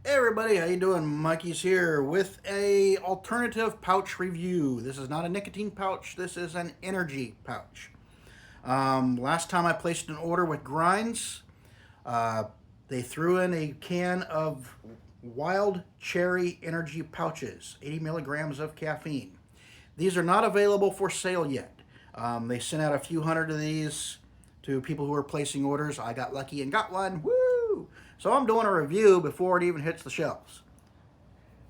Hey everybody, how you doing? Mikey's here with a alternative pouch review. This is not a nicotine pouch. This is an energy pouch. Last time I placed an order with Grinds, uh, they threw in a can of Wild Cherry energy pouches, 80 milligrams of caffeine. These are not available for sale yet. They sent out a few hundred of these to people who are placing orders. I got lucky and got one. Woo! So I'm doing a review before it even hits the shelves.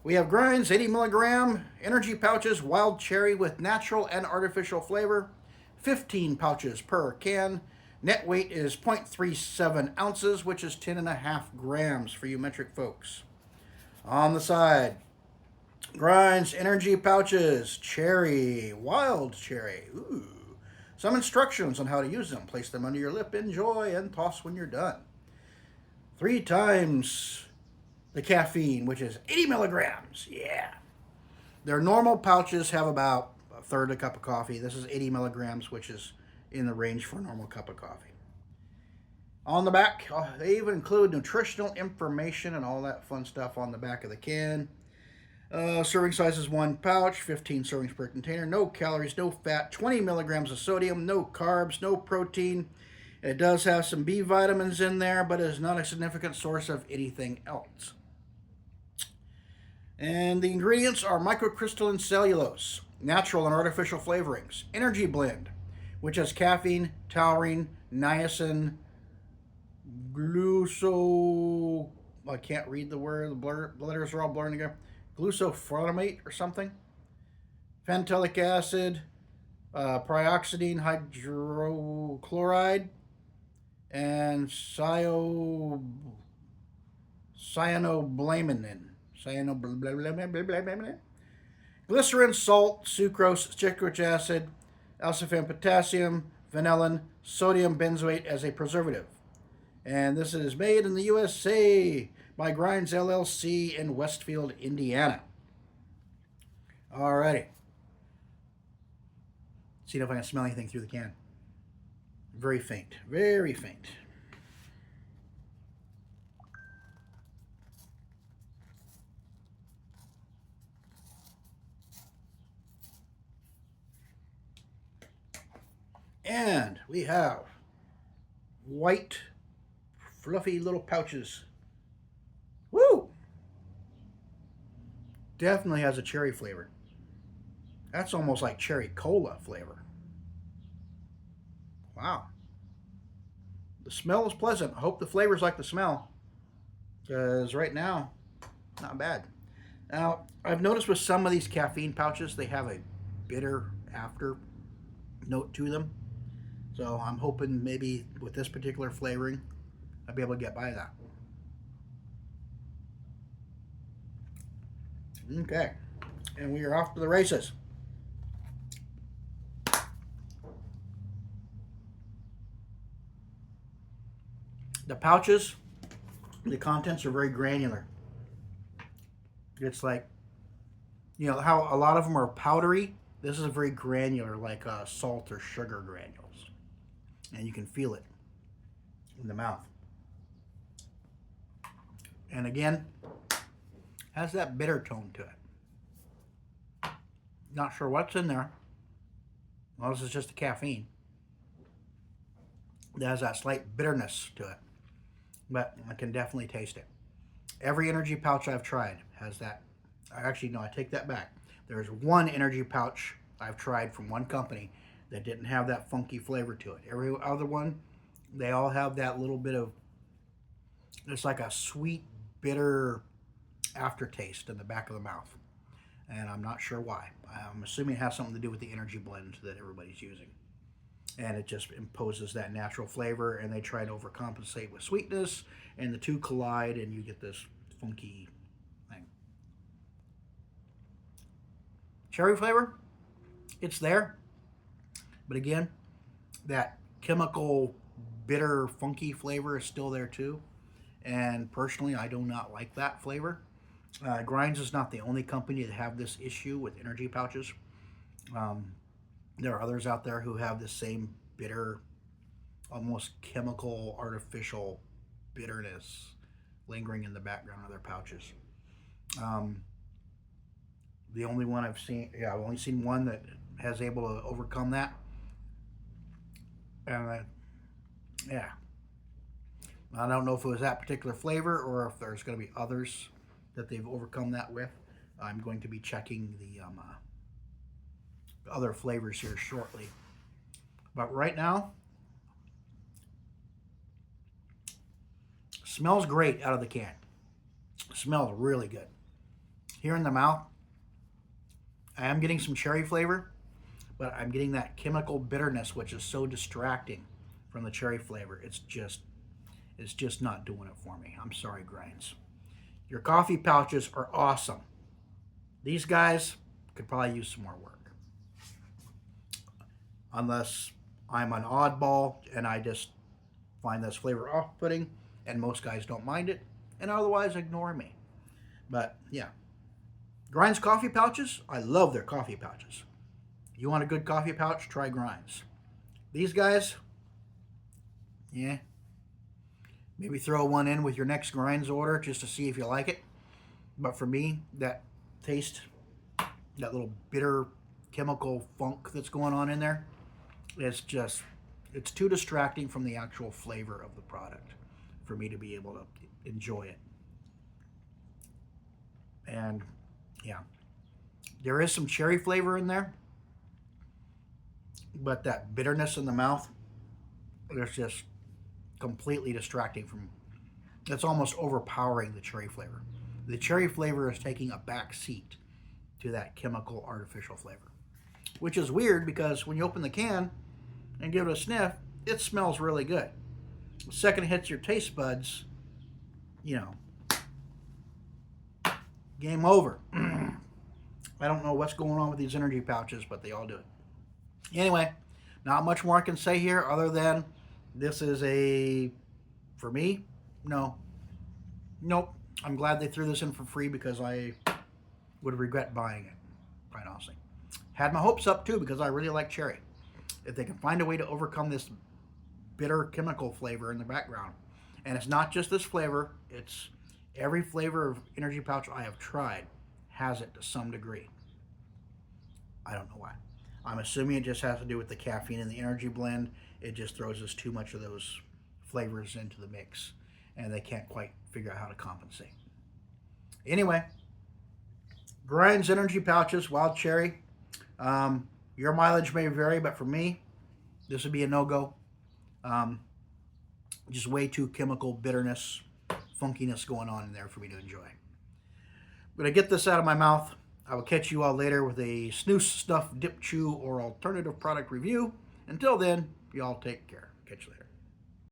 We have Grinds 80 milligram energy pouches, wild cherry with natural and artificial flavor. 15 pouches per can. Net weight is 0.37 ounces, which is 10.5 grams for you metric folks. On the side, Grinds energy pouches, cherry, wild cherry. Ooh. Some instructions on how to use them. Place them under your lip, enjoy, and toss when you're done. 3 times the caffeine, which is 80 milligrams. Yeah. Their normal pouches have about a third a cup of coffee. This is 80 milligrams, which is in the range for a normal cup of coffee. On the back, they even include nutritional information and all that fun stuff on the back of the can. Serving size is 1 pouch, 15 servings per container. No calories, no fat, 20 milligrams of sodium, no carbs, no protein. It does have some B vitamins in there, but it is not a significant source of anything else. And the ingredients are microcrystalline cellulose, natural and artificial flavorings, energy blend, which has caffeine, taurine, niacin, gluso. I can't read the word. The letters are all blurring together. Glucophronate or something. Phthalic acid, prioxidine hydrochloride, and cyanoblaminin. Glycerin, salt, sucrose, citric acid, alciphane potassium, vanillin, sodium benzoate as a preservative. And this is made in the USA by Grinds LLC in Westfield, Indiana. Alrighty. See if I can smell anything through the can. Very faint. Very faint. And we have white, fluffy little pouches. Woo! Definitely has a cherry flavor. That's almost like cherry cola flavor. Wow. The smell is pleasant. I hope the flavor's like the smell. Because right now, not bad. Now, I've noticed with some of these caffeine pouches, they have a bitter after note to them. So I'm hoping maybe with this particular flavoring, I'll be able to get by that. Okay. And we are off to the races. The pouches, the contents are very granular. It's like, how a lot of them are powdery. This is very granular, like salt or sugar granules. And you can feel it in the mouth. And again, has that bitter tone to it. Not sure what's in there. Well, this is just the caffeine. It has that slight bitterness to it. But I can definitely taste it. Every energy pouch I've tried has that. Actually, no, I take that back. There's one energy pouch I've tried from one company that didn't have that funky flavor to it. Every other one, they all have that little bit of, it's like a sweet, bitter aftertaste in the back of the mouth. And I'm not sure why. I'm assuming it has something to do with the energy blend that everybody's using. And it just imposes that natural flavor, and they try to overcompensate with sweetness, and the two collide, and you get this funky thing. Cherry flavor, it's there, but again, that chemical, bitter, funky flavor is still there too. And personally, I do not like that flavor. Grinds is not the only company to have this issue with energy pouches. Um, there are others out there who have the same bitter, almost chemical, artificial bitterness lingering in the background of their pouches. The only one I've seen, yeah, I've only seen one that has able to overcome that. And yeah, I don't know if it was that particular flavor or if there's going to be others that they've overcome that with. I'm going to be checking the other flavors here shortly. But right now, smells great out of the can. Smells really good. Here in the mouth, I am getting some cherry flavor, but I'm getting that chemical bitterness, which is so distracting from the cherry flavor. It's just not doing it for me. I'm sorry, Grinds. Your coffee pouches are awesome. These guys could probably use some more work. Unless I'm an oddball and I just find this flavor off-putting, and most guys don't mind it, and otherwise ignore me. But yeah, Grinds coffee pouches, I love their coffee pouches. You want a good coffee pouch, try Grinds. These guys, yeah, maybe throw one in with your next Grinds order just to see if you like it. But for me, that taste, that little bitter chemical funk that's going on in there, it's too distracting from the actual flavor of the product for me to be able to enjoy it. And yeah, there is some cherry flavor in there, but that bitterness in the mouth, it's just completely distracting from, it's almost overpowering the cherry flavor. The cherry flavor is taking a back seat to that chemical artificial flavor, which is weird because when you open the can and give it a sniff, it smells really good. The second it hits your taste buds, game over. I don't know what's going on with these energy pouches, but they all do it. Anyway, not much more I can say here other than this is for me, no. Nope. I'm glad they threw this in for free because I would regret buying it, quite honestly. Had my hopes up too because I really like cherry. If they can find a way to overcome this bitter chemical flavor in the background, and it's not just this flavor, it's every flavor of energy pouch I have tried has it to some degree. I don't know why. I'm assuming it just has to do with the caffeine in the energy blend. It just throws us too much of those flavors into the mix, and they can't quite figure out how to compensate. Anyway, Grinds energy pouches, wild cherry. Your mileage may vary, but for me, this would be a no-go. Just way too chemical bitterness, funkiness going on in there for me to enjoy. I'm going to get this out of my mouth. I will catch you all later with a snooze, snuff, dip, chew, or alternative product review. Until then, y'all take care. Catch you later.